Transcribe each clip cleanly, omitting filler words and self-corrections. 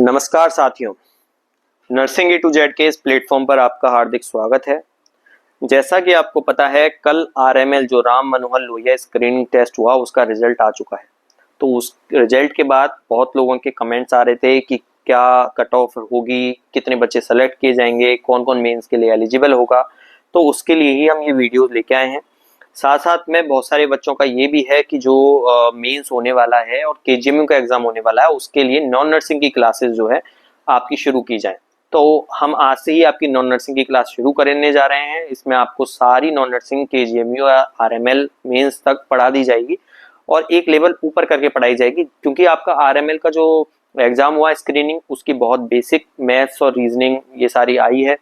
नमस्कार साथियों, nursing A to Z के इस प्लेटफॉर्म पर आपका हार्दिक स्वागत है। जैसा कि आपको पता है, कल आरएमएल जो राम मनोहर लोहिया स्क्रीनिंग टेस्ट हुआ उसका रिजल्ट आ चुका है। तो उस रिजल्ट के बाद बहुत लोगों के कमेंट्स आ रहे थे कि क्या कट ऑफ होगी, कितने बच्चे सेलेक्ट किए जाएंगे, कौन कौन मेंस के लिए एलिजिबल होगा। तो उसके लिए ही हम ये वीडियो लेके आए हैं। साथ साथ में बहुत सारे बच्चों का ये भी है कि जो मेंस होने वाला है और केजीएमयू का एग्जाम होने वाला है, उसके लिए नॉन नर्सिंग की क्लासेस जो है आपकी शुरू की जाए। तो हम आज से ही आपकी नॉन नर्सिंग की क्लास शुरू करने जा रहे हैं। इसमें आपको सारी नॉन नर्सिंग केजीएमयू या आरएमएल मेंस तक पढ़ा दी जाएगी और एक लेवल ऊपर करके पढ़ाई जाएगी, क्योंकि आपका आरएमएल का जो एग्जाम हुआ स्क्रीनिंग, उसकी बहुत बेसिक मैथ्स और रीजनिंग ये सारी आई है।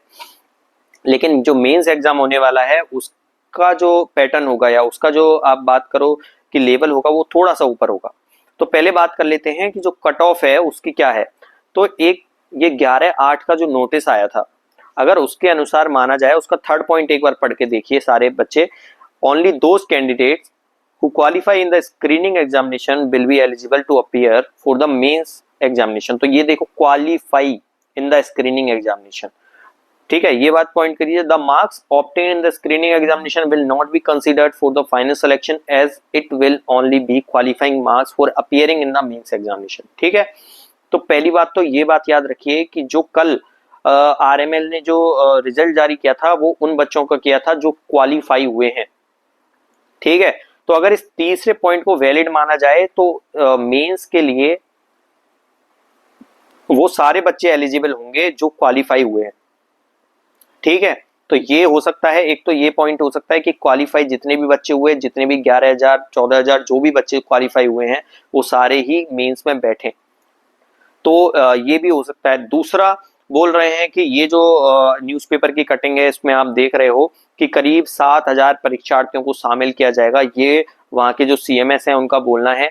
लेकिन जो मेंस एग्जाम होने वाला है उसका जो पैटर्न होगा या उसका जो आप बात करो कि लेवल होगा, वो थोड़ा सा ऊपर होगा। तो पहले बात कर लेते हैं कि जो कट ऑफ है उसकी क्या है। तो एक ये 11/8 का जो नोटिस आया था, अगर उसके अनुसार माना जाए, उसका थर्ड पॉइंट एक बार पढ़ के देखिए सारे बच्चे। Only those candidates who qualify in the screening examination will be eligible to appear for the mains examination। तो ये देखो, qualify in the screening examination, ठीक है, ये बात पॉइंट करिए। The marks obtain in the screening examination will not be considered for the final selection as it will only be qualifying marks for appearing in the mains examination. ठीक है, तो पहली बात तो ये बात याद रखिए कि जो कल आरएमएल ने जो रिजल्ट जारी किया था वो उन बच्चों का किया था जो क्वालिफाई हुए हैं। ठीक है, तो अगर इस तीसरे पॉइंट को वैलिड माना जाए तो मेंस के लिए वो सारे बच्चे एलिजिबल होंगे जो क्वालिफाई हुए हैं। ठीक है, तो ये हो सकता है, एक तो ये पॉइंट हो सकता है कि क्वालिफाई जितने भी बच्चे हुए, जितने भी 11,000 14,000 जो भी बच्चे क्वालिफाई हुए हैं वो सारे ही मेंस में बैठे। तो ये भी हो सकता है। दूसरा बोल रहे हैं कि ये जो न्यूज़पेपर की कटिंग है, इसमें आप देख रहे हो कि करीब 7,000 परीक्षार्थियों को शामिल किया जाएगा। ये वहां के जो सीएमएस हैं उनका बोलना है।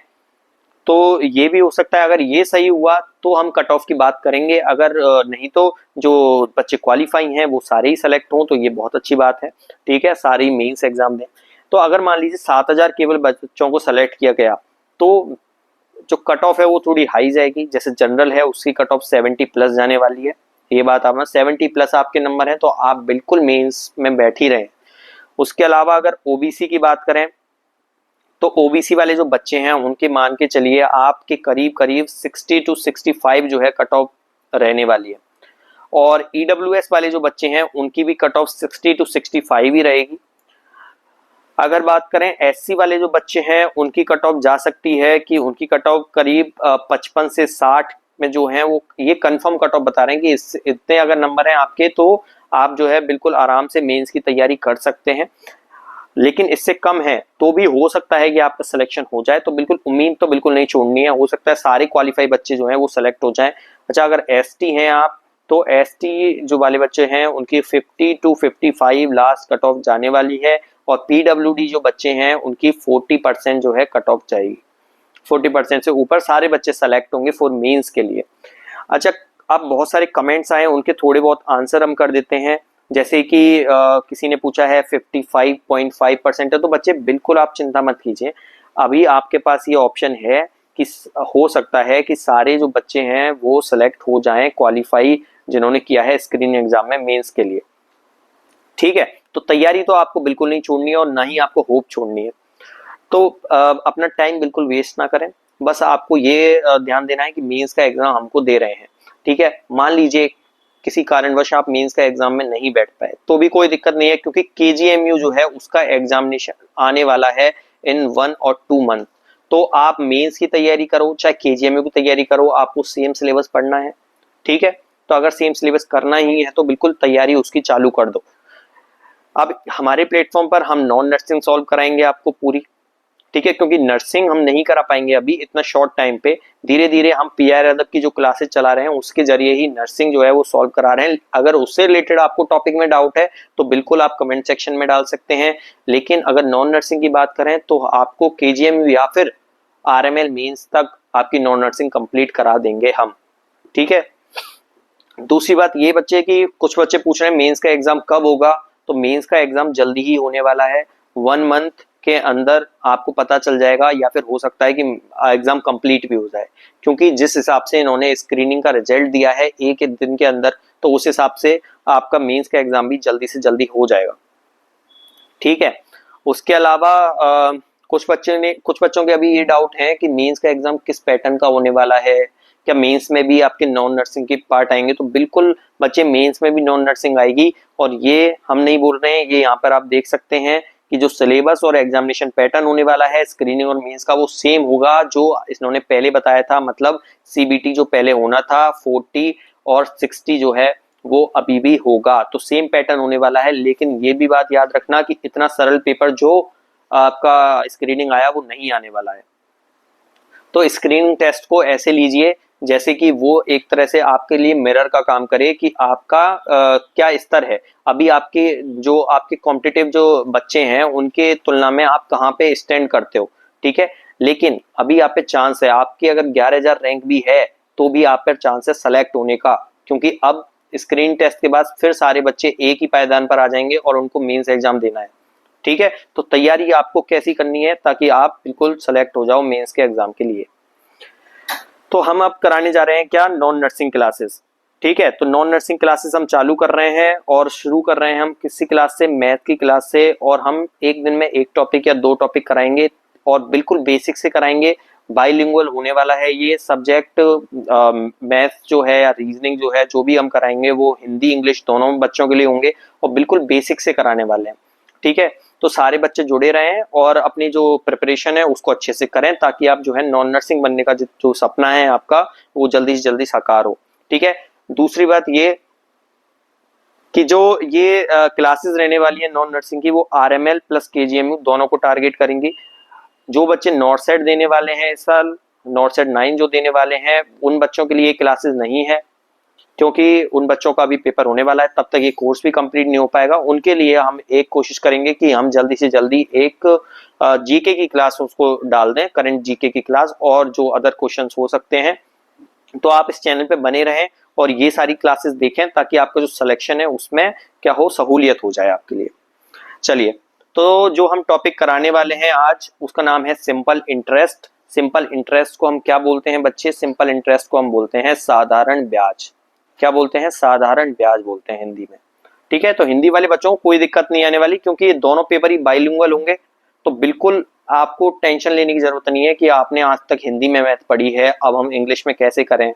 तो ये भी हो सकता है, अगर ये सही हुआ तो हम कट ऑफ की बात करेंगे, अगर नहीं तो जो बच्चे क्वालिफाई हैं वो सारे ही सेलेक्ट हों तो ये बहुत अच्छी बात है। ठीक है, सारे ही मेंस एग्जाम दें। तो अगर मान लीजिए 7,000 केवल बच्चों को सेलेक्ट किया गया तो जो कट ऑफ है वो थोड़ी हाई जाएगी। जैसे जनरल है उसकी कट ऑफ 70 प्लस जाने वाली है। ये बात आप 70 प्लस आपके नंबर है तो आप बिल्कुल मेंस में बैठ ही रहे। उसके अलावा अगर ओबीसी की बात करें तो ओबीसी वाले जो बच्चे हैं उनके मान के चलिए आपके करीब करीब 60 to 65 जो है कट ऑफ रहने वाली है। और ईडब्ल्यूएस वाले जो बच्चे हैं उनकी भी कट ऑफ 60 to 65 ही रहेगी। अगर बात करें एससी वाले जो बच्चे हैं उनकी कट ऑफ जा सकती है कि उनकी कट ऑफ करीब 55 से 60 में जो है वो, ये कंफर्म कट ऑफ बता रहे हैं कि इतने अगर नंबर हैं आपके तो आप जो है बिल्कुल आराम से मेंस की तैयारी कर सकते हैं। लेकिन इससे कम है तो भी हो सकता है कि आपका सिलेक्शन हो जाए, तो बिल्कुल उम्मीद तो बिल्कुल नहीं छोड़नी है। हो सकता है सारे क्वालिफाई बच्चे जो हैं वो सिलेक्ट हो जाएं। अच्छा, अगर एसटी हैं आप तो एसटी जो वाले बच्चे हैं उनकी 50 to 55 लास्ट कट ऑफ जाने वाली है। और पीडब्ल्यूडी जो बच्चे हैं उनकी 40% जो है कट ऑफ जाएगी। 40% से ऊपर सारे बच्चे सेलेक्ट होंगे फॉर मेंस के लिए। अच्छा, अब बहुत सारे कमेंट्स आए, उनके थोड़े बहुत आंसर हम कर देते हैं। जैसे कि किसी ने पूछा है 55.5% है, तो बच्चे बिल्कुल आप चिंता मत कीजिए, अभी आपके पास ये ऑप्शन है कि हो सकता है कि सारे जो बच्चे हैं वो सेलेक्ट हो जाएं, क्वालिफाई जिन्होंने किया है स्क्रीनिंग एग्जाम में मेंस के लिए। ठीक है, तो तैयारी तो आपको बिल्कुल नहीं छोड़नी है और ना ही आपको होप छोड़नी है। तो अपना टाइम बिल्कुल वेस्ट ना करें। बस आपको ये ध्यान देना है कि मेंस का एग्जाम हमको दे रहे हैं। ठीक है, मान लीजिए किसी कारणवश आप मेंस का एग्जाम में नहीं बैठ पाए तो भी कोई दिक्कत नहीं है, क्योंकि केजीएमयू जो है उसका एग्जामिनेशन आने वाला है इन 1 और 2 मंथ। तो आप मेंस की तैयारी करो चाहे केजीएमयू की तैयारी करो, आपको सेम सिलेबस पढ़ना है। ठीक है, तो अगर सेम सिलेबस करना ही है तो बिल्कुल तैयारी उसकी चालू कर दो। अब हमारे प्लेटफॉर्म पर हम नॉन नर्सिंग सॉल्व कराएंगे आपको पूरी। ठीक है, क्योंकि नर्सिंग हम नहीं करा पाएंगे अभी इतना शॉर्ट टाइम पे। धीरे धीरे हम पीआर यादव की जो क्लासेस चला रहे हैं उसके जरिए ही नर्सिंग जो है वो सॉल्व करा रहे हैं। अगर उससे रिलेटेड आपको टॉपिक में डाउट है तो बिल्कुल आप कमेंट सेक्शन में डाल सकते हैं। लेकिन अगर नॉन नर्सिंग की बात करें तो आपको केजीएमयू या फिर आरएमएल मेंस तक आपकी नॉन नर्सिंग कंप्लीट करा देंगे हम। ठीक है, दूसरी बात ये बच्चे की, कुछ बच्चे पूछ रहे हैं मेंस का एग्जाम कब होगा। तो मेंस का एग्जाम जल्दी ही होने वाला है। 1 मंथ के अंदर आपको पता चल जाएगा, या फिर हो सकता है कि एग्जाम कंप्लीट भी हो जाए, क्योंकि जिस हिसाब से इन्होंने स्क्रीनिंग का रिजल्ट दिया है एक दिन के अंदर, तो उस हिसाब से आपका मेंस का एग्जाम भी जल्दी से जल्दी हो जाएगा। ठीक है, उसके अलावा कुछ बच्चों के अभी ये डाउट है कि मेंस का एग्जाम किस पैटर्न का होने वाला है, क्या मेंस में भी आपके नॉन नर्सिंग के पार्ट आएंगे? तो बिल्कुल बच्चे, मेंस में भी नॉन नर्सिंग आएगी, और ये हम नहीं बोल रहे हैं, ये यहाँ पर आप देख सकते हैं कि जो सिलेबस और एग्जामिनेशन पैटर्न होने वाला है स्क्रीनिंग और मेंस का, वो सेम होगा जो इन्होंने पहले बताया था। मतलब सीबीटी जो पहले होना था 40 और 60 जो है वो अभी भी होगा, तो सेम पैटर्न होने वाला है। लेकिन ये भी बात याद रखना कि इतना सरल पेपर जो आपका स्क्रीनिंग आया वो नहीं आने वाला है। तो स्क्रीनिंग टेस्ट को ऐसे लीजिए जैसे कि वो एक तरह से आपके लिए मिरर का काम करे कि आपका क्या स्तर है, अभी आपके कॉम्पिटिटिव जो बच्चे हैं उनके तुलना में आप कहाँ पे स्टैंड करते हो। ठीक है, लेकिन अभी आप पे चांस है, आपकी अगर 11,000 रैंक भी है तो भी आप पर चांस है सेलेक्ट होने का, क्योंकि अब स्क्रीन टेस्ट के बाद फिर सारे बच्चे एक ही पायदान पर आ जाएंगे और उनको मेंस एग्जाम देना है। ठीक है, तो तैयारी आपको कैसी करनी है ताकि आप बिल्कुल सेलेक्ट हो जाओ मेंस के एग्जाम के लिए। तो हम अब कराने जा रहे हैं क्या, नॉन नर्सिंग क्लासेस। ठीक है, तो नॉन नर्सिंग क्लासेस हम चालू कर रहे हैं और शुरू कर रहे हैं हम किसी क्लास से, मैथ की क्लास से, और हम एक दिन में एक टॉपिक या 2 टॉपिक कराएंगे और बिल्कुल बेसिक से कराएंगे। बाइलिंगुअल होने वाला है ये सब्जेक्ट, मैथ जो है या रीजनिंग जो है, जो भी हम कराएंगे वो हिंदी इंग्लिश दोनों बच्चों के लिए होंगे और बिल्कुल बेसिक से कराने वाले हैं। ठीक है, तो सारे बच्चे जुड़े रहें और अपनी जो प्रिपरेशन है उसको अच्छे से करें ताकि आप जो है नॉन नर्सिंग बनने का जो सपना है आपका वो जल्दी से जल्दी साकार हो। ठीक है, दूसरी बात ये कि जो ये क्लासेस रहने वाली है नॉन नर्सिंग की, वो आरएमएल प्लस केजीएमयू दोनों को टारगेट करेंगी। जो बच्चे नॉर्थ साइड देने वाले हैं इस साल, नॉर्थ साइड 9 जो देने वाले हैं, उन बच्चों के लिए क्लासेस नहीं है, क्योंकि उन बच्चों का भी पेपर होने वाला है, तब तक ये कोर्स भी कंप्लीट नहीं हो पाएगा। उनके लिए हम एक कोशिश करेंगे कि हम जल्दी से जल्दी एक जीके की क्लास उसको डाल दें, करंट जीके की क्लास, और जो अदर क्वेश्चंस हो सकते हैं। तो आप इस चैनल पे बने रहें और ये सारी क्लासेस देखें ताकि आपका जो सिलेक्शन है उसमें क्या हो, सहूलियत हो जाए आपके लिए। चलिए, तो जो हम टॉपिक कराने वाले हैं आज उसका नाम है सिंपल इंटरेस्ट। सिंपल इंटरेस्ट को हम क्या बोलते हैं बच्चे? सिंपल इंटरेस्ट को हम बोलते हैं साधारण ब्याज। क्या बोलते हैं? साधारण ब्याज बोलते हैं हिंदी में। ठीक है, तो हिंदी वाले बच्चों को कोई दिक्कत नहीं आने वाली, क्योंकि ये दोनों पेपर ही बाइलिंगुअल होंगे, तो बिल्कुल आपको टेंशन लेने की जरूरत नहीं है कि आपने आज तक हिंदी में मैथ पढ़ी है, अब हम इंग्लिश में कैसे करें।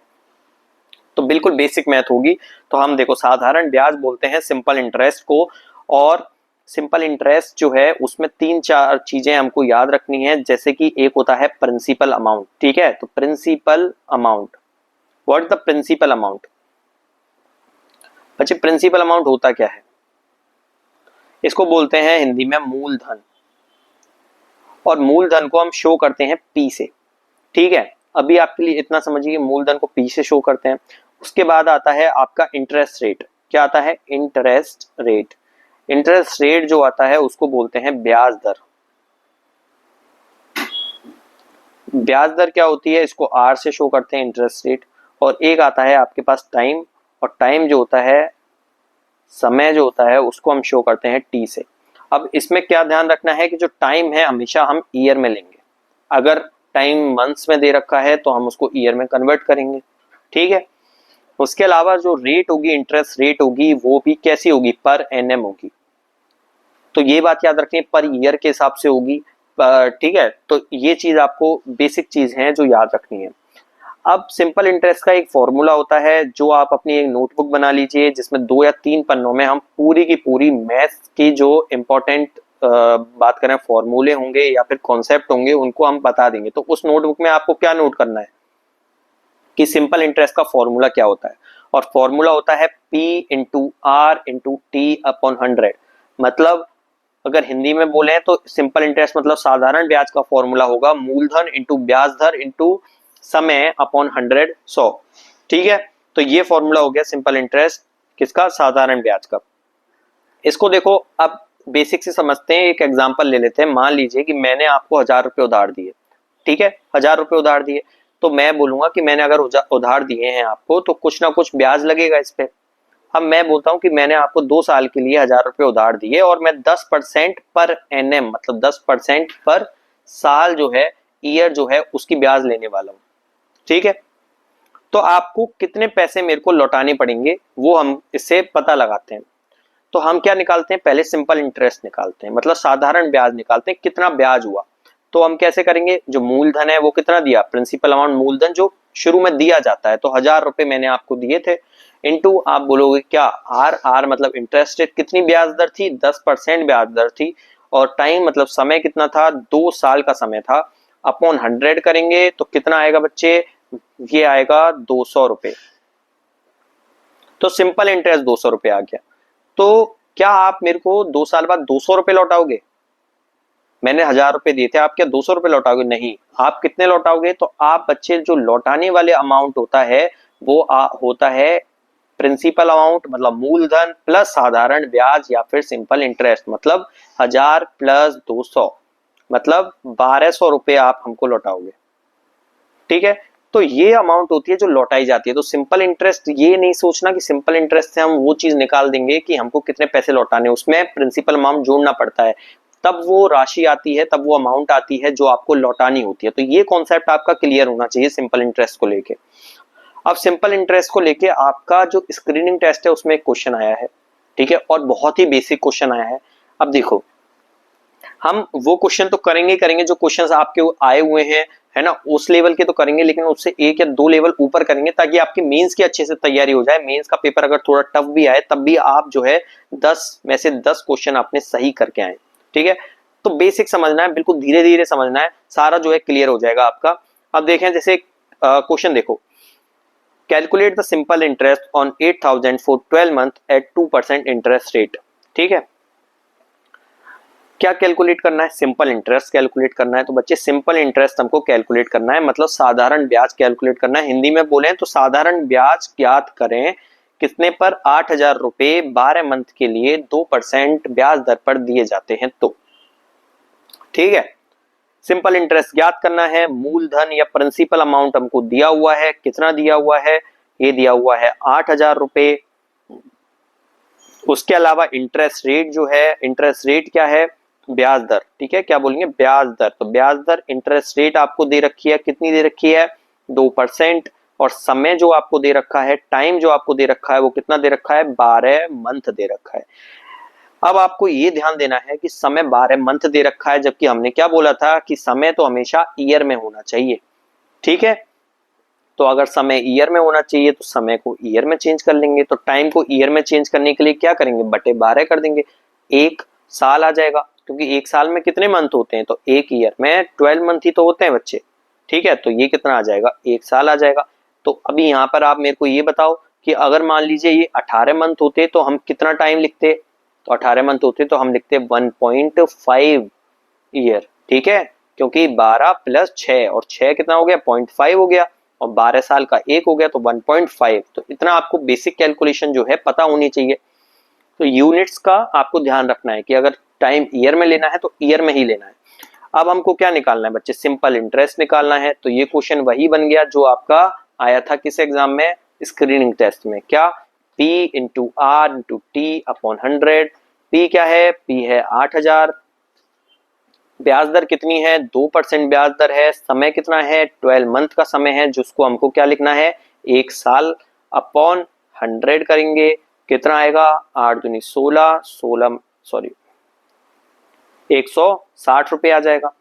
तो बिल्कुल बेसिक मैथ होगी। तो हम देखो, साधारण ब्याज बोलते हैं सिंपल इंटरेस्ट को, और सिंपल इंटरेस्ट जो है उसमें 3-4 चीजें हमको याद रखनी है, जैसे कि एक होता है प्रिंसिपल अमाउंट। ठीक है, तो principal amount, what is the principal amount? अच्छा, प्रिंसिपल अमाउंट होता क्या है? इसको बोलते हैं हिंदी में मूलधन, और मूलधन को हम शो करते हैं पी से। ठीक है, अभी आपके लिए इतना समझिए, मूलधन को पी से शो करते हैं। उसके बाद आता है आपका इंटरेस्ट रेट। क्या आता है? Interest rate. इंटरेस्ट रेट जो आता है उसको बोलते हैं ब्याज दर। ब्याज दर क्या होती है? इसको आर से शो करते हैं, इंटरेस्ट रेट। और एक आता है आपके पास टाइम, और टाइम जो होता है, समय जो होता है, उसको हम शो करते हैं टी से। अब इसमें क्या ध्यान रखना है कि जो टाइम है हमेशा हम ईयर में लेंगे। अगर टाइम मंथ्स में दे रखा है तो हम उसको ईयर में कन्वर्ट करेंगे। ठीक है, उसके अलावा जो रेट होगी, इंटरेस्ट रेट होगी, वो भी कैसी होगी? पर एनएम होगी। तो ये बात याद रखनी है, पर ईयर के हिसाब से होगी। ठीक है, तो ये चीज आपको बेसिक चीज है जो याद रखनी है। अब सिंपल इंटरेस्ट का एक फॉर्मूला होता है जो आप अपनी एक नोटबुक बना लीजिए, जिसमें 2 या 3 पन्नों में हम पूरी की पूरी मैथ्स की जो इंपॉर्टेंट बात करें फॉर्मूले होंगे या फिर कॉन्सेप्ट होंगे उनको हम बता देंगे। तो उस नोटबुक में आपको क्या नोट करना है कि सिंपल इंटरेस्ट का फॉर्मूला क्या होता है, और फॉर्मूला होता है P into R into T upon 100। मतलब अगर हिंदी में बोले तो सिंपल इंटरेस्ट मतलब साधारण ब्याज का फॉर्मूला होगा मूलधन इंटू ब्याज दर इंटू समय अपॉन 100 100। ठीक है, तो ये फॉर्मूला हो गया सिंपल इंटरेस्ट किसका? साधारण ब्याज का। इसको देखो, अब बेसिक से समझते हैं, एक एग्जांपल ले लेते हैं। मान लीजिए कि मैंने आपको 1000 रुपए उधार दिए। ठीक है, 1000 रुपए उधार दिए, तो मैं बोलूंगा कि मैंने अगर उधार दिए हैं आपको तो कुछ ना कुछ ब्याज लगेगा इस पे। अब मैं बोलता हूं कि मैंने आपको 2 साल के लिए 1000 रुपये उधार दिए और मैं 10% पर एनएम मतलब 10% पर साल जो है, ईयर जो है उसकी ब्याज लेने वाला हूं। ठीक है, तो आपको कितने पैसे मेरे को लौटाने पड़ेंगे वो हम इससे पता लगाते हैं। तो हम क्या निकालते हैं, पहले सिंपल इंटरेस्ट निकालते हैं, मतलब साधारण ब्याज निकालते हैं, कितना ब्याज हुआ। तो हम कैसे करेंगे, जो मूलधन है वो कितना दिया, प्रिंसिपल अमाउंट मूलधन जो शुरू में दिया जाता है, तो 1000 रुपए मैंने आपको दिए थे, इनटू आप बोलोगे क्या, आर, आर मतलब इंटरेस्ट रेट, कितनी ब्याज दर थी, 10% ब्याज दर थी, और टाइम मतलब समय कितना था, 2 साल का समय था, अपॉन 100 करेंगे तो कितना आएगा बच्चे, ये आएगा 200 रुपए। तो सिंपल इंटरेस्ट 200 रुपए आ गया। तो क्या आप मेरे को 2 साल बाद 200 रुपए लौटाओगे, मैंने 1000 रुपए दिए थे, आप क्या 200 रुपए लौटाओगे, नहीं, आप कितने लौटाओगे, तो आप बच्चे जो लौटाने वाले अमाउंट होता है वो होता है प्रिंसिपल अमाउंट मतलब मूलधन प्लस साधारण ब्याज या फिर सिंपल इंटरेस्ट, मतलब 1000 प्लस 200 मतलब 1200 रुपए आप हमको लौटाओगे। ठीक है, तो ये अमाउंट होती है जो लौटाई जाती है। तो सिंपल इंटरेस्ट, ये नहीं सोचना कि सिंपल इंटरेस्ट से हम वो चीज निकाल देंगे कि हमको कितने पैसे लौटाने, उसमें प्रिंसिपल अमाउंट जोड़ना पड़ता है, तब वो राशि आती है, तब वो अमाउंट आती है जो आपको लौटानी होती है। तो ये कॉन्सेप्ट आपका क्लियर होना चाहिए सिंपल इंटरेस्ट को लेके। अब सिंपल इंटरेस्ट को लेके आपका जो स्क्रीनिंग टेस्ट है उसमें एक क्वेश्चन आया है, ठीक है, और बहुत ही बेसिक क्वेश्चन आया है। अब देखो, हम वो क्वेश्चन तो करेंगे करेंगे जो क्वेश्चंस आपके आए हुए हैं, है ना, उस लेवल के तो करेंगे, लेकिन उससे 1 या 2 लेवल ऊपर करेंगे ताकि आपकी मेंस की अच्छे से तैयारी हो जाए। मेंस का पेपर अगर थोड़ा टफ भी आए तब भी आप जो है 10 में से 10 क्वेश्चन आपने सही करके आए। ठीक है, तो बेसिक समझना है, बिल्कुल धीरे धीरे समझना है, सारा जो है क्लियर हो जाएगा आपका। अब देखें, जैसे क्वेश्चन देखो, calculate the simple interest on 8000 for 12 month at 2% interest rate. ठीक है, क्या कैलकुलेट करना है, सिंपल इंटरेस्ट कैलकुलेट करना है। तो बच्चे सिंपल इंटरेस्ट हमको कैलकुलेट करना है, मतलब साधारण ब्याज कैलकुलेट करना है। हिंदी में बोले तो साधारण ब्याज ज्ञात करें कितने पर, 8000 रुपए 12 मंथ के लिए 2% ब्याज दर पर दिए जाते हैं। तो ठीक है, सिंपल इंटरेस्ट ज्ञात करना है, मूलधन या प्रिंसिपल अमाउंट हमको दिया हुआ है, कितना दिया हुआ है, ये दिया हुआ है 8000 रुपए। उसके अलावा इंटरेस्ट रेट जो है, इंटरेस्ट रेट क्या है, ब्याज दर। ठीक है, क्या बोलेंगे, ब्याज दर। तो ब्याज दर, इंटरेस्ट रेट आपको दे रखी है, कितनी दे रखी है, 2%, और समय जो आपको दे रखा है, टाइम जो आपको दे रखा है वो कितना दे रखा है, 12 मंथ दे रखा है। अब आपको ये ध्यान देना है कि समय 12 मंथ दे रखा है, जबकि हमने क्या बोला था कि समय तो हमेशा ईयर में होना चाहिए। ठीक है, तो अगर समय ईयर में होना चाहिए तो समय को ईयर में चेंज कर लेंगे, तो टाइम को ईयर में चेंज करने के लिए क्या करेंगे, बटे 12 कर देंगे, 1 साल आ जाएगा, क्योंकि 1 साल में कितने मंथ होते हैं, तो 1 ईयर में 12 मंथ ही तो होते हैं बच्चे। ठीक है, तो ये कितना आ जाएगा, 1 साल आ जाएगा। तो अभी यहाँ पर आप मेरे को ये बताओ कि अगर मान लीजिए ये 18 मंथ होते तो हम कितना टाइम लिखते, तो 18 मंथ होते तो हम लिखते 1.5 ईयर। ठीक है, क्योंकि 12 प्लस 6 और 6 कितना हो गया, 0.5 हो गया, और 12 साल का 1 हो गया तो 1.5। तो इतना आपको बेसिक कैलकुलेशन जो है पता होनी चाहिए। तो यूनिट्स का आपको ध्यान रखना है कि अगर टाइम ईयर में लेना है तो ईयर में ही लेना है। अब हमको क्या निकालना है बच्चे, सिंपल इंटरेस्ट निकालना है। तो ये क्वेश्चन वही बन गया जो आपका आया था किस एग्जाम में, स्क्रीनिंग टेस्ट में, क्या, P into R into T upon 100। P क्या है, P है 8000, ब्याज दर कितनी है, 2% ब्याज दर है, समय कितना है, 12 मंथ का समय है, जिसको हमको क्या लिखना है, 1 साल, अपॉन 100 करेंगे, कितना आएगा, 8 दूनी 16, 16 सॉरी 160 रुपए आ जाएगा।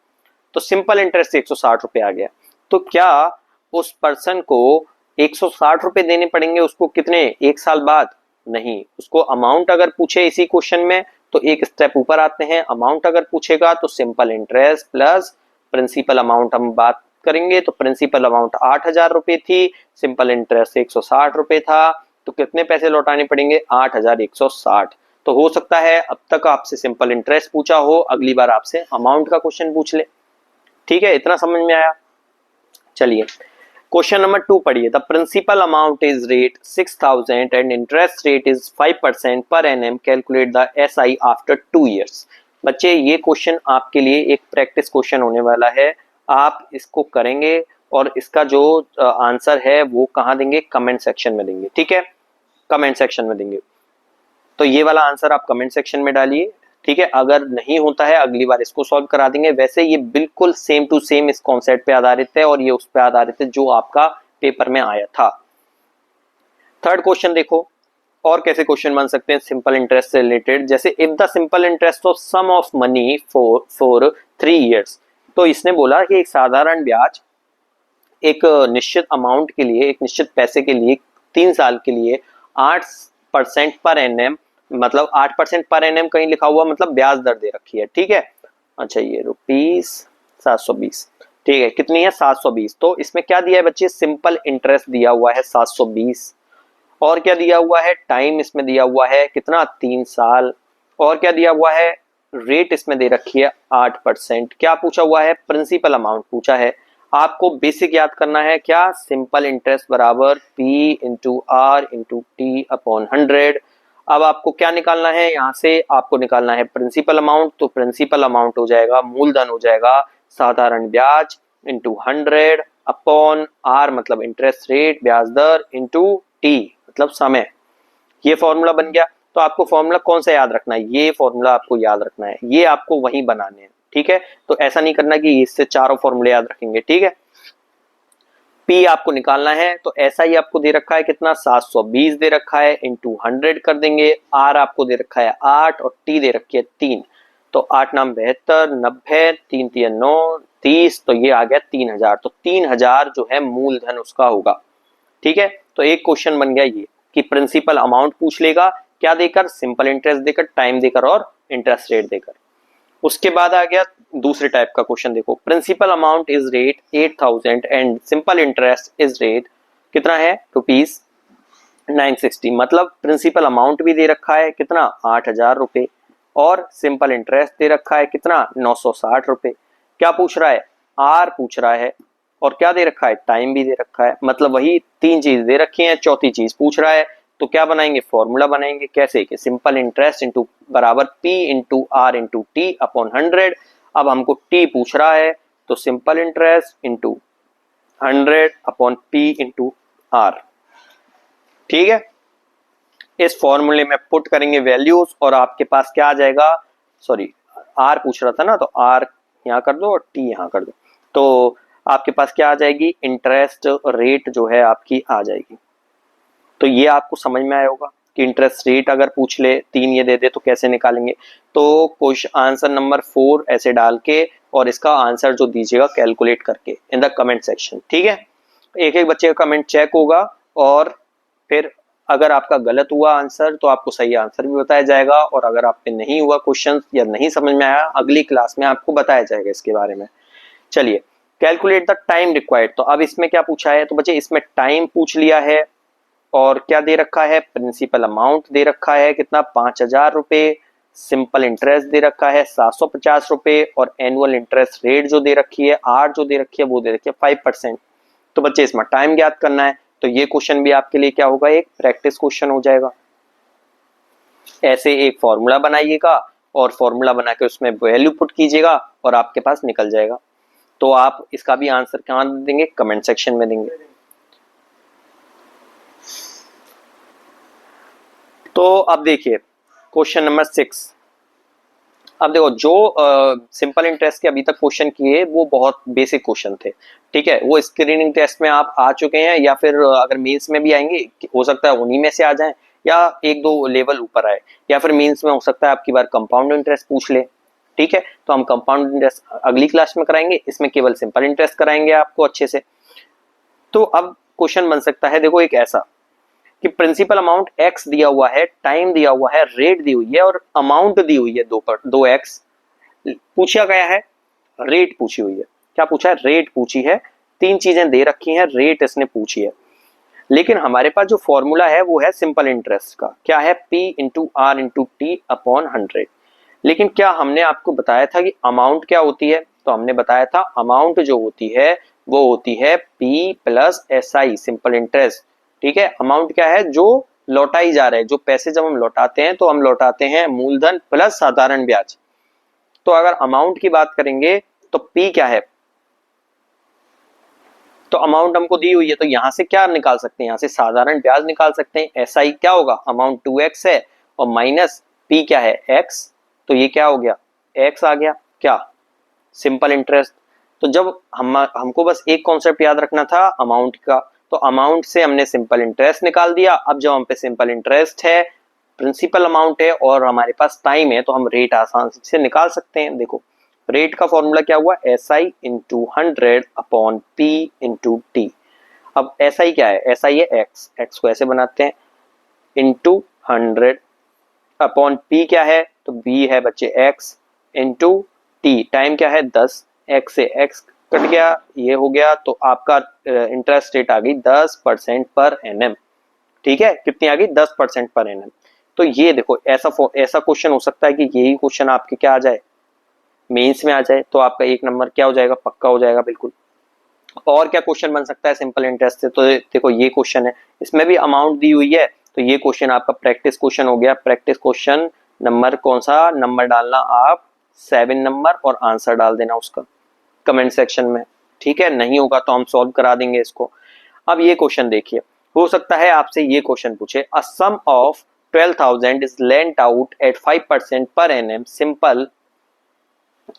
तो सिंपल इंटरेस्ट 160 रुपए आ गया। तो क्या उस पर्सन को 160 रुपए देने पड़ेंगे उसको कितने, 1 साल बाद, नहीं, उसको अमाउंट अगर पूछे इसी क्वेश्चन में तो एक स्टेप ऊपर आते हैं, अमाउंट अगर पूछेगा तो simple interest plus principal amount हम बात करेंगे। तो प्रिंसिपल अमाउंट 8000 रुपए थी, सिंपल इंटरेस्ट 160 रुपए था, तो कितने पैसे लौटाने पड़ेंगे, 8160। तो हो सकता है अब तक आपसे सिंपल इंटरेस्ट पूछा हो, अगली बार आपसे अमाउंट का क्वेश्चन पूछ ले। ठीक है, इतना समझ में आया। चलिए क्वेश्चन नंबर 2 पढ़िए। The principal amount is rate 6000 and interest rate is 5% per annum, calculate the SI after 2 years. बच्चे ये क्वेश्चन आपके लिए एक प्रैक्टिस क्वेश्चन होने वाला है, आप इसको करेंगे और इसका जो आंसर है वो कहाँ देंगे, कमेंट सेक्शन में देंगे। ठीक है, कमेंट सेक्शन में देंगे। तो ये वाला आंसर आप कमेंट सेक्शन में डालिए, ठीक है। अगर नहीं होता है अगली बार इसको सॉल्व करा देंगे। वैसे ये बिल्कुल सेम टू सेम इस कॉन्सेप्ट पे आधारित है और ये उस पे आधारित है जो आपका पेपर में आया था। थर्ड क्वेश्चन देखो और कैसे क्वेश्चन बन सकते हैं सिंपल इंटरेस्ट से रिलेटेड। जैसे if the simple interest of sum of money for 3 years, तो इसने बोला कि एक साधारण ब्याज एक निश्चित अमाउंट के लिए, एक निश्चित पैसे के लिए 3 साल के लिए 8% पर एनएम, मतलब 8% पर एनएम कहीं लिखा हुआ मतलब ब्याज दर दे रखी है, ठीक है। अच्छा ये ₹720, ठीक है। कितनी है? 720। तो इसमें क्या दिया है बच्चे? सिंपल इंटरेस्ट दिया हुआ है 720। और क्या दिया हुआ है? टाइम इसमें दिया हुआ है कितना? 3 साल। और क्या दिया हुआ है? रेट इसमें दे रखी है 8%। क्या पूछा हुआ है? प्रिंसिपल अमाउंट पूछा है। आपको बेसिक याद करना है क्या? सिंपल इंटरेस्ट बराबर P into R into T upon 100। अब आपको क्या निकालना है? यहाँ से आपको निकालना है प्रिंसिपल अमाउंट। तो प्रिंसिपल अमाउंट हो जाएगा, मूलधन हो जाएगा साधारण ब्याज इंटू 100 अपॉन आर मतलब इंटरेस्ट रेट, ब्याज दर, इंटू टी मतलब समय। ये फॉर्मूला बन गया। तो आपको फॉर्मूला कौन सा याद रखना है? ये फॉर्मूला आपको याद रखना है, ये आपको वहीं बनाने हैं, ठीक है। तो ऐसा नहीं करना कि इससे चारों फॉर्मूले याद रखेंगे, ठीक है। P आपको निकालना है तो ऐसा ही आपको दे रखा है कितना? 720 दे रखा है, इंटू 100 कर देंगे। R आपको दे रखा है 8 और T दे रखी है 3। तो 8 नाम 72, 90, 3 3 9, 30। तो ये आ गया 3000। तो 3000 जो है मूलधन उसका होगा, ठीक है। तो एक क्वेश्चन बन गया ये कि प्रिंसिपल अमाउंट पूछ लेगा, क्या देकर? सिंपल इंटरेस्ट देकर, टाइम देकर और इंटरेस्ट रेट देकर। उसके बाद आ गया दूसरे टाइप का क्वेश्चन। देखो principal amount is rate 8000 and simple interest is rate कितना है? ₹960। मतलब प्रिंसिपल अमाउंट भी दे रखा है कितना? 8000 रुपए और सिंपल इंटरेस्ट दे रखा है कितना? 960 रुपए। क्या पूछ रहा है? आर पूछ रहा है और क्या दे रखा है? टाइम भी दे रखा है। मतलब वही 3 चीज दे रखी है, चौथी चीज पूछ रहा है। तो क्या बनाएंगे? फॉर्मूला बनाएंगे। कैसे? कि सिंपल इंटरेस्ट इंटू बराबर P into R into T upon 100। अब हमको T पूछ रहा है तो simple interest into 100 upon P into R, ठीक है। इस फॉर्मूले में पुट करेंगे वैल्यूज और आपके पास क्या आ जाएगा? सॉरी आर पूछ रहा था ना, तो आर यहाँ कर दो और टी यहाँ कर दो। तो आपके पास क्या आ जाएगी? इंटरेस्ट रेट जो है आपकी आ जाएगी। तो ये आपको समझ में आया होगा कि इंटरेस्ट रेट अगर पूछ ले 3 ये दे दे तो कैसे निकालेंगे। तो क्वेश्चन आंसर नंबर 4 ऐसे डाल के और इसका आंसर जो दीजिएगा कैलकुलेट करके इन द कमेंट सेक्शन, ठीक है। एक एक बच्चे का कमेंट चेक होगा और फिर अगर आपका गलत हुआ आंसर तो आपको सही आंसर भी बताया जाएगा, और अगर आप पे नहीं हुआ क्वेश्चन या नहीं समझ में आया अगली क्लास में आपको बताया जाएगा इसके बारे में। चलिए कैलकुलेट द टाइम रिक्वायर्ड। तो अब इसमें क्या पूछा है? तो बच्चे इसमें टाइम पूछ लिया है और क्या दे रखा है? प्रिंसिपल अमाउंट दे रखा है कितना? 5000 रुपए। सिंपल इंटरेस्ट दे रखा है 750 रुपए और एनुअल इंटरेस्ट रेट जो दे रखी है आर जो दे रखी है वो दे रखी है 5%। तो बच्चे इसमें टाइम ज्ञात करना है। तो ये क्वेश्चन भी आपके लिए क्या होगा? एक प्रैक्टिस क्वेश्चन हो जाएगा। ऐसे एक फॉर्मूला बनाइएगा और फॉर्मूला बना के उसमें वैल्यू पुट कीजिएगा और आपके पास निकल जाएगा। तो आप इसका भी आंसर कहाँ देंगे? कमेंट सेक्शन में देंगे। तो अब देखिए क्वेश्चन नंबर 6। अब देखो जो सिंपल इंटरेस्ट के अभी तक क्वेश्चन किए वो बहुत बेसिक क्वेश्चन थे, ठीक है। वो स्क्रीनिंग टेस्ट में आप आ चुके हैं या फिर अगर मेंस में भी आएंगे हो सकता है उन्हीं में से आ जाएं या एक दो लेवल ऊपर आए, या फिर मेंस में हो सकता है आपकी बार कंपाउंड इंटरेस्ट पूछ ले, ठीक है। तो हम कंपाउंड इंटरेस्ट अगली क्लास में कराएंगे, इसमें केवल सिंपल इंटरेस्ट कराएंगे आपको अच्छे से। तो अब क्वेश्चन बन सकता है देखो एक ऐसा कि प्रिंसिपल अमाउंट x दिया हुआ है, टाइम दिया हुआ है, रेट दी हुई है और अमाउंट दी हुई है 2x। पूछा गया है रेट पूछी हुई है। क्या पूछा है? रेट पूछी है। 3 चीजें दे रखी हैं, रेट इसने पूछी है। लेकिन हमारे पास जो फॉर्मूला है वो है सिंपल इंटरेस्ट का। क्या है? P into R into T upon 100। लेकिन क्या हमने आपको बताया था कि अमाउंट क्या होती है? तो हमने बताया था अमाउंट जो होती है वो होती है P plus SI simple interest, ठीक है। अमाउंट क्या है? जो लौटाई जा रहा है, जो पैसे जब हम लौटाते हैं तो हम लौटाते हैं मूलधन प्लस साधारण ब्याज। तो अगर अमाउंट की बात करेंगे तो P क्या है? तो अमाउंट हमको दी हुई है, तो यहाँ से क्या निकाल सकते हैं, यहाँ से साधारण ब्याज निकाल सकते हैं। SI क्या होगा, अमाउंट 2x है और माइनस P क्या है, x, तो ये क्या हो गया, x आ गया, क्या, सिंपल इंटरेस्ट। तो जब हमको बस एक कॉन्सेप्ट याद रखना था अमाउंट का, तो अमाउंट से हमने सिंपल इंटरेस्ट निकाल दिया। अब जब हम पे सिंपल इंटरेस्ट है, प्रिंसिपल अमाउंट है और हमारे पास टाइम है, तो हम रेट आसान से निकाल सकते हैं। देखो रेट का फॉर्मूला क्या हुआ, SI into 100 upon P into T। अब SI क्या है, SI है x को ऐसे बनाते हैं इंटू 100 अपॉन P क्या है, तो B है बच्चे x इंटू T, टाइम क्या है 10, x से x कट गया, ये हो गया, तो आपका इंटरेस्ट रेट आ गई 10% पर एनएम। ठीक है, कितनी आ गई, 10% पर एनएम। तो ये देखो ऐसा क्वेश्चन हो सकता है कि यही क्वेश्चन आपके क्या आ जाए, मेंस में आ जाए, तो आपका 1 नंबर क्या हो जाएगा, पक्का हो जाएगा बिल्कुल। और क्या क्वेश्चन बन सकता है सिंपल इंटरेस्ट से, तो देखो ये क्वेश्चन है, इसमें भी अमाउंट दी हुई है, तो ये क्वेश्चन आपका प्रैक्टिस क्वेश्चन हो गया। प्रैक्टिस क्वेश्चन नंबर कौन सा, नंबर डालना आप 7 नंबर और आंसर डाल देना उसका कमेंट सेक्शन में। ठीक है, नहीं होगा तो हम सॉल्व करा देंगे इसको। अब ये क्वेश्चन देखिए, हो सकता है आपसे ये क्वेश्चन पूछे, a sum of 12,000 is lent out at 5% per annum simple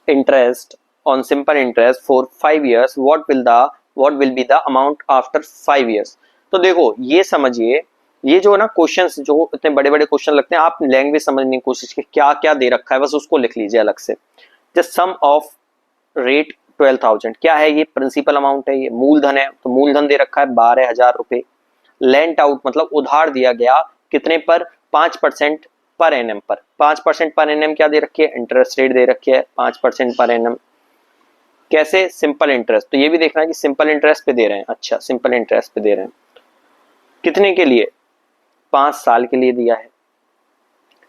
interest on simple interest for 5 years, what will be the amount after 5 years। तो देखो ये समझिए, ये जो ना क्वेश्चंस जो इतने बड़े बड़े क्वेश्चन लगते हैं, आप लैंग्वेज समझने की कोशिश कीजिए, क्या क्या दे रखा है बस उसको लिख लीजिए अलग से। जस्ट सम ऑफ रेट 12,000 क्या है, ये प्रिंसिपल अमाउंट है, ये मूलधन है, तो मूलधन दे रखा है 12,000 रुपए। लेंट आउट मतलब उधार दिया गया, कितने पर, 5% पर एनएम पर। 5% पर एनएम क्या दे रखी है, इंटरेस्ट रेट दे रखी है 5% पर एनएम। कैसे, सिंपल इंटरेस्ट, तो ये भी देखना है कि सिंपल इंटरेस्ट पे दे रहे हैं। अच्छा, सिंपल इंटरेस्ट पे दे रहे हैं, कितने के लिए, 5 साल के लिए दिया है।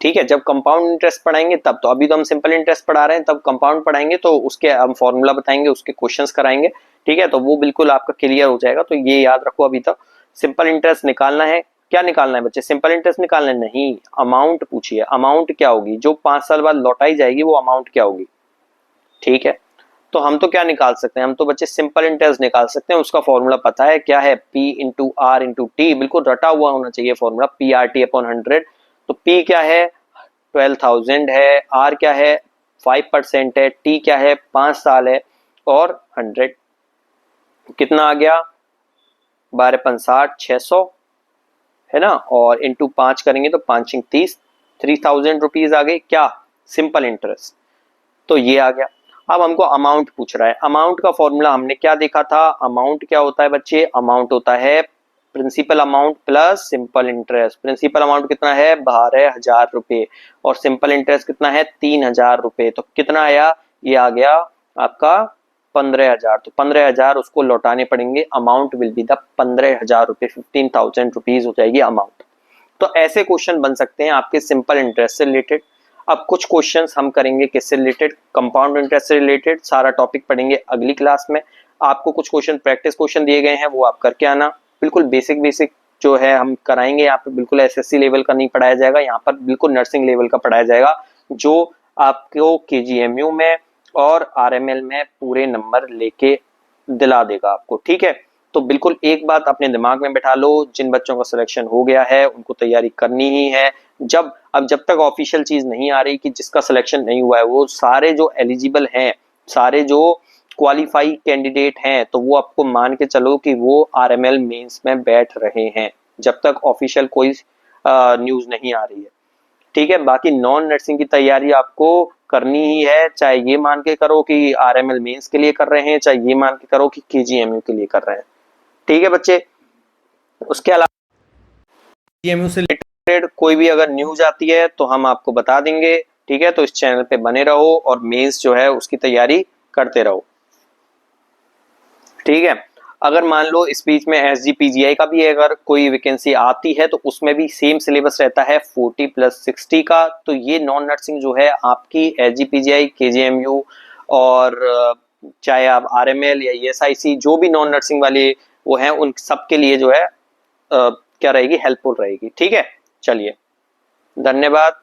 ठीक है, जब कंपाउंड इंटरेस्ट पढ़ाएंगे तब, तो अभी तो हम सिंपल इंटरेस्ट पढ़ा रहे हैं, तब कंपाउंड पढ़ाएंगे तो उसके हम फॉर्मूला बताएंगे, उसके क्वेश्चंस कराएंगे। ठीक है, तो वो बिल्कुल आपका क्लियर हो जाएगा, तो ये याद रखो। अभी तक सिंपल इंटरेस्ट निकालना है, क्या निकालना है बच्चे, सिंपल इंटरेस्ट निकालना है, नहीं अमाउंट पूछिए, अमाउंट क्या होगी जो 5 साल बाद लौटाई जाएगी, वो अमाउंट क्या होगी। ठीक है, तो हम तो क्या निकाल सकते हैं, हम तो बच्चे सिंपल इंटरेस्ट निकाल सकते हैं, उसका फॉर्मूला पता है क्या है, P into R into T, बिल्कुल रटा हुआ होना चाहिए फॉर्मूला, PRT अपॉन 100। तो P क्या है, 12,000 है, R क्या है 5% है, T क्या है 5 साल है, और 100 कितना आ गया, 12×5 = 600 है ना, और इंटू 5 करेंगे तो 5×30 3,000 रुपीज आ गई, क्या, सिंपल इंटरेस्ट। तो ये आ गया। अब हमको अमाउंट पूछ रहा है, अमाउंट का फॉर्मूला हमने क्या देखा था, अमाउंट क्या होता है बच्चे, अमाउंट होता है principal amount plus simple interest. Principal amount कितना है, 12,000 रुपए, और सिंपल इंटरेस्ट कितना है, 3,000 रुपए। तो कितना आया, ये आ गया आपका 15,000। तो 15,000 उसको लौटाने पड़ेंगे, अमाउंट विल बी द 15,000 रुपए, 15,000 रुपीज हो जाएगी अमाउंट। तो ऐसे क्वेश्चन बन सकते हैं आपके सिंपल इंटरेस्ट से रिलेटेड। अब कुछ क्वेश्चंस हम करेंगे किससे रिलेटेड, कंपाउंड इंटरेस्ट से रिलेटेड, सारा टॉपिक पढ़ेंगे अगली क्लास में। आपको कुछ क्वेश्चन प्रैक्टिस क्वेश्चन दिए गए हैं, वो आप करके आना, बिल्कुल बेसिक जो है हम कराएंगे यहाँ पे, बिल्कुल SSC लेवल का नहीं पढ़ाया जाएगा, यहाँ पर बिल्कुल नर्सिंग लेवल का पढ़ाया जाएगा, जो आपको KGMU में और RML में पूरे नंबर लेके दिला देगा आपको। ठीक है, तो बिल्कुल एक बात अपने दिमाग में बैठा लो, जिन बच्चों का सिलेक्शन हो गया है उनको तैयारी करनी ही है। जब तक ऑफिशियल चीज नहीं आ रही कि जिसका सिलेक्शन नहीं हुआ है, वो सारे जो एलिजिबल हैं, सारे जो क्वालिफाई कैंडिडेट हैं, तो वो आपको मान के चलो कि वो RML मेंस में बैठ रहे हैं, जब तक ऑफिशियल कोई न्यूज नहीं आ रही है। ठीक है, बाकी नॉन नर्सिंग की तैयारी आपको करनी ही है, चाहे ये मान के करो कि RML मेंस के लिए कर रहे हैं, चाहे ये मान के करो कि KGMU के लिए कर रहे हैं। ठीक है बच्चे, उसके अलावा KGMU से रिलेटेड कोई भी अगर न्यूज आती है तो हम आपको बता देंगे। ठीक है, तो इस चैनल पे बने रहो और मेंस जो है उसकी तैयारी करते रहो। ठीक है, अगर मान लो इस बीच में SGPGI का भी अगर कोई वैकेंसी आती है तो उसमें भी सेम सिलेबस रहता है 40+60 का। तो ये नॉन नर्सिंग जो है आपकी SGPGI, KGMU और चाहे आप RML या ESIC जो भी नॉन नर्सिंग वाले वो हैं, उन सबके लिए जो है क्या रहेगी, हेल्पफुल रहेगी। ठीक है, चलिए, धन्यवाद।